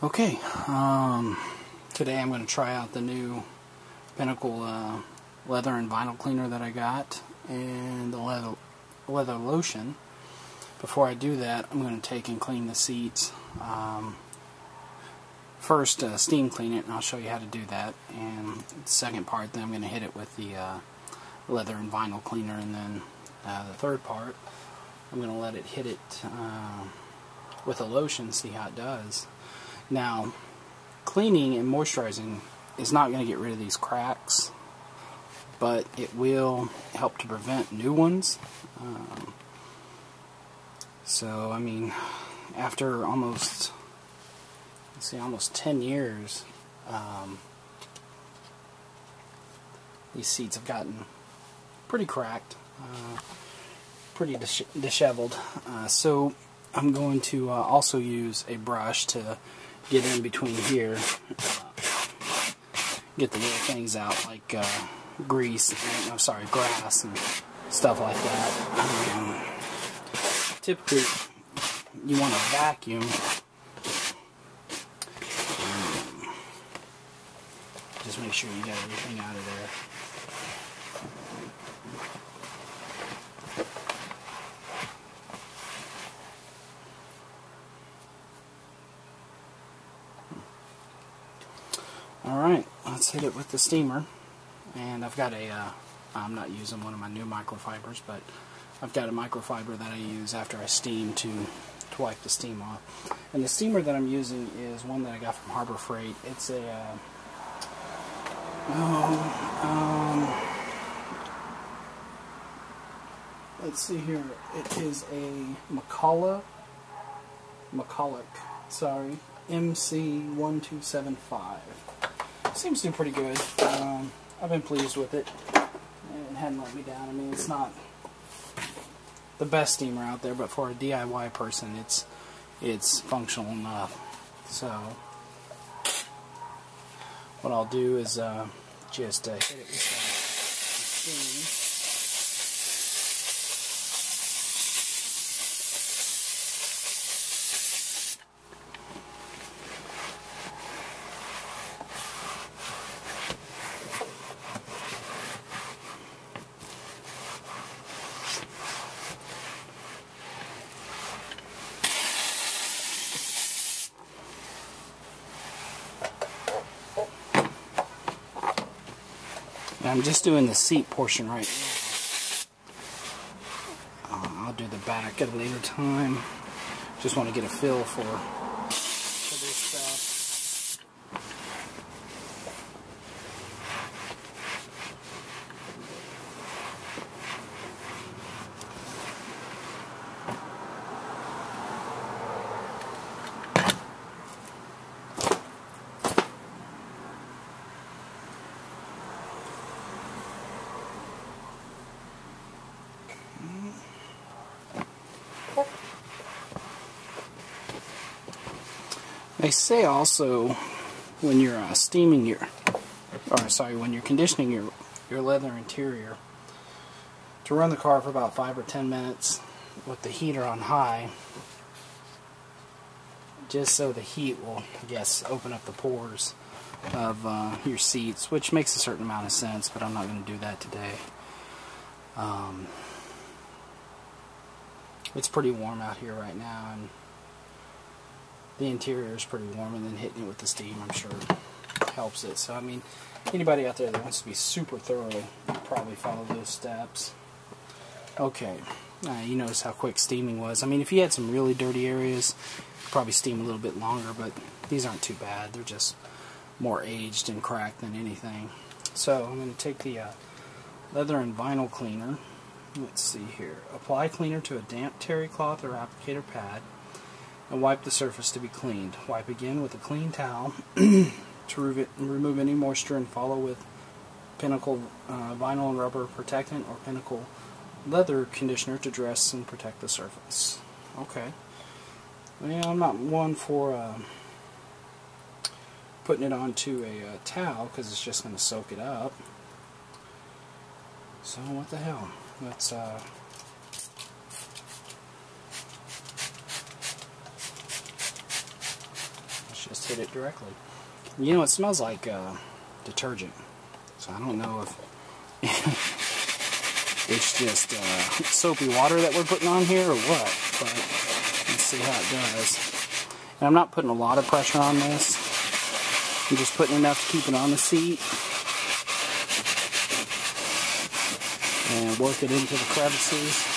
Okay, today I'm going to try out the new Pinnacle leather and vinyl cleaner that I got, and the leather lotion. Before I do that, I'm going to take and clean the seats. First, steam clean it, and I'll show you how to do that. And the second part, then I'm going to hit it with the leather and vinyl cleaner, and then the third part, I'm going to let it hit it with a lotion, see how it does. Now, cleaning and moisturizing is not going to get rid of these cracks, but it will help to prevent new ones. So, I mean, after almost 10 years, these seats have gotten pretty cracked, pretty disheveled. So I'm going to also use a brush to get in between here, get the little things out like grease, grass and stuff like that. Typically, you want to vacuum. Just make sure you get everything out of there. Alright, let's hit it with the steamer. And I've got I'm not using one of my new microfibers, but I've got a microfiber that I use after I steam to wipe the steam off. And the steamer that I'm using is one that I got from Harbor Freight. It's a let's see here. It is a McCulloch, sorry, MC1275. Seems to do pretty good. I've been pleased with it. It hadn't let me down. I mean, it's not the best steamer out there, but for a DIY person, it's functional enough. So what I'll do is just hit it with some steam. I'm just doing the seat portion right now. I'll do the back at a later time. Just want to get a feel for this stuff. They say also when you're steaming when you're conditioning your leather interior, to run the car for about 5 or 10 minutes with the heater on high, just so the heat will, I guess, open up the pores of your seats, which makes a certain amount of sense, but I'm not going to do that today. It's pretty warm out here right now, and the interior is pretty warm, and then hitting it with the steam, I'm sure, helps it. So, I mean, anybody out there that wants to be super thorough will probably follow those steps. Okay, you notice how quick steaming was. I mean, if you had some really dirty areas, you'd probably steam a little bit longer, but these aren't too bad. They're just more aged and cracked than anything. So, I'm going to take the leather and vinyl cleaner. Let's see here. Apply cleaner to a damp terry cloth or applicator pad, and wipe the surface to be cleaned. Wipe again with a clean towel to remove any moisture, and follow with Pinnacle vinyl and rubber protectant or Pinnacle leather conditioner to dress and protect the surface. Okay. Well, I'm not one for putting it onto a towel, because it's just going to soak it up. So what the hell? Let's just hit it directly. You know, it smells like detergent, so I don't know if it's just soapy water that we're putting on here or what, but let's see how it does. And I'm not putting a lot of pressure on this. I'm just putting enough to keep it on the seat and work it into the crevices.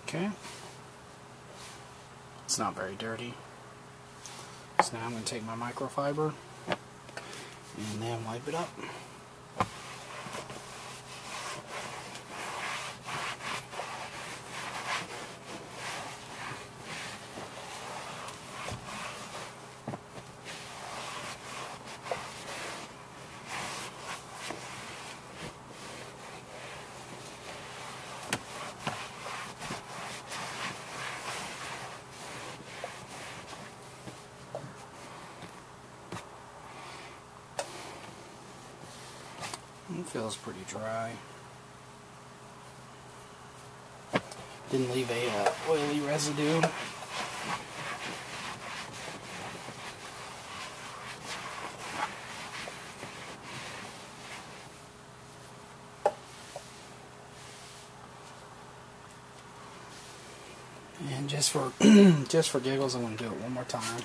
Okay, it's not very dirty. So now I'm going to take my microfiber and then wipe it up. It feels pretty dry. Didn't leave a oily residue. And just for just for giggles, I'm going to do it one more time.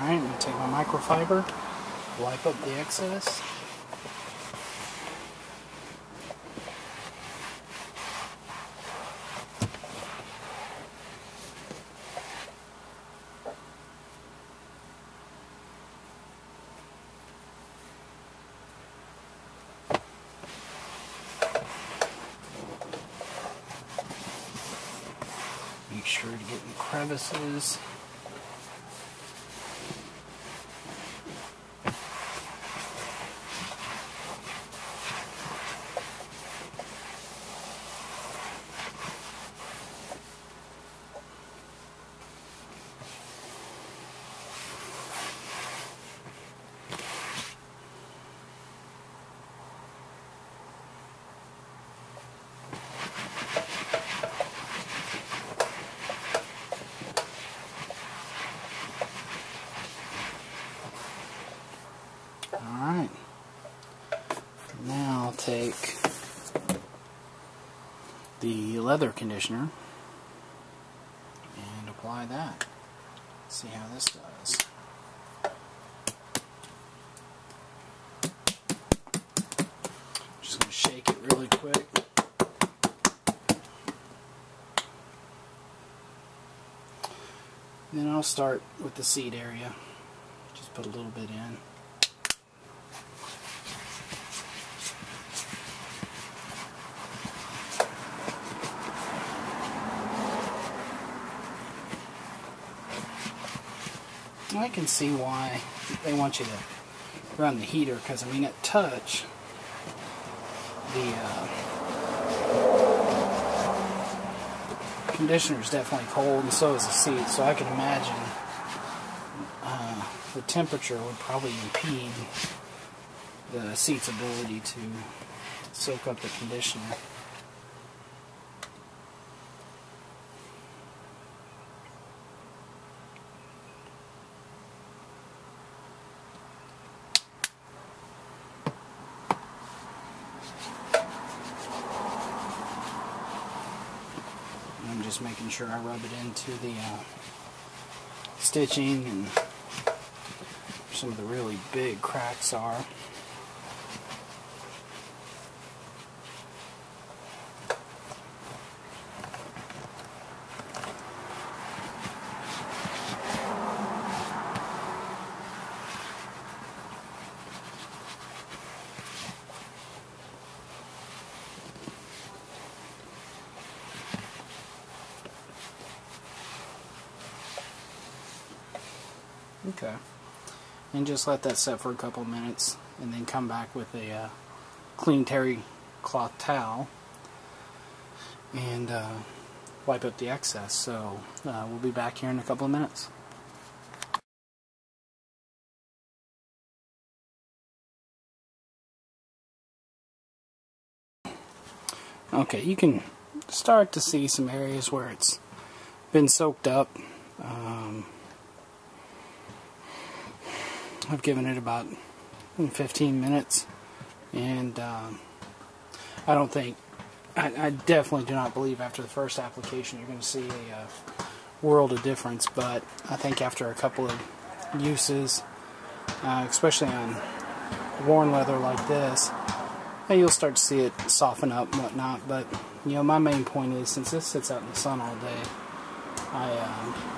Alright, I'm going to take my microfiber, wipe up the excess. Make sure to get in crevices. Alright, now I'll take the leather conditioner and apply that. See how this does. Just going to shake it really quick. I'll start with the seat area. Just put a little bit in. I can see why they want you to run the heater, because I mean at touch the conditioner is definitely cold, and so is the seat, so I can imagine the temperature would probably impede the seat's ability to soak up the conditioner. I'm just making sure I rub it into the stitching and some of the really big cracks are. Okay, and just let that set for a couple minutes, and then come back with a clean terry cloth towel and wipe up the excess. So we'll be back here in a couple of minutes. Okay, you can start to see some areas where it's been soaked up. I've given it about 15 minutes, and I definitely do not believe after the first application you're going to see a world of difference, but I think after a couple of uses, especially on worn leather like this, you'll start to see it soften up and whatnot. But you know, my main point is, since this sits out in the sun all day, I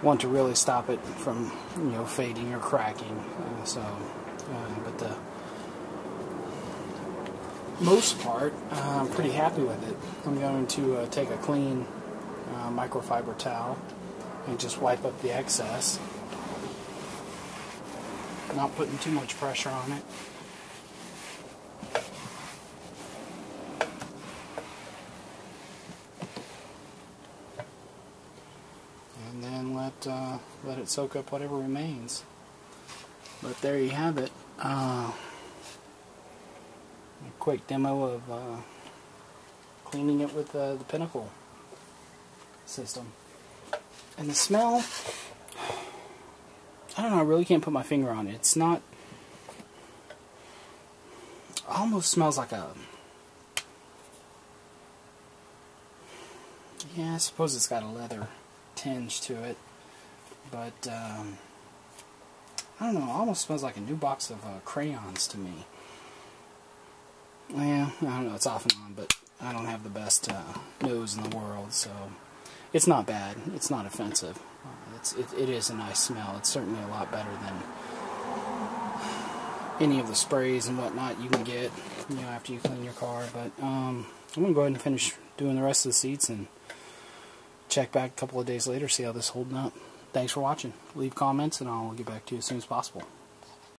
want to really stop it from, you know, fading or cracking. But the most part, I'm pretty happy with it. I'm going to take a clean microfiber towel and just wipe up the excess. Not putting too much pressure on it. And then let it soak up whatever remains. But there you have it. A quick demo of cleaning it with the Pinnacle system. And the smell, I don't know, I really can't put my finger on it. It's not, almost smells like a, yeah, I suppose it's got a leather tinge to it, but I don't know, it almost smells like a new box of crayons to me. Yeah, I don't know, it's off and on, but I don't have the best nose in the world, so it's not bad, it's not offensive. It is a nice smell. It's certainly a lot better than any of the sprays and whatnot you can get, you know, after you clean your car. But I'm gonna go ahead and finish doing the rest of the seats and check back a couple of days later, see how this is holding up. Thanks for watching. Leave comments and I'll get back to you as soon as possible.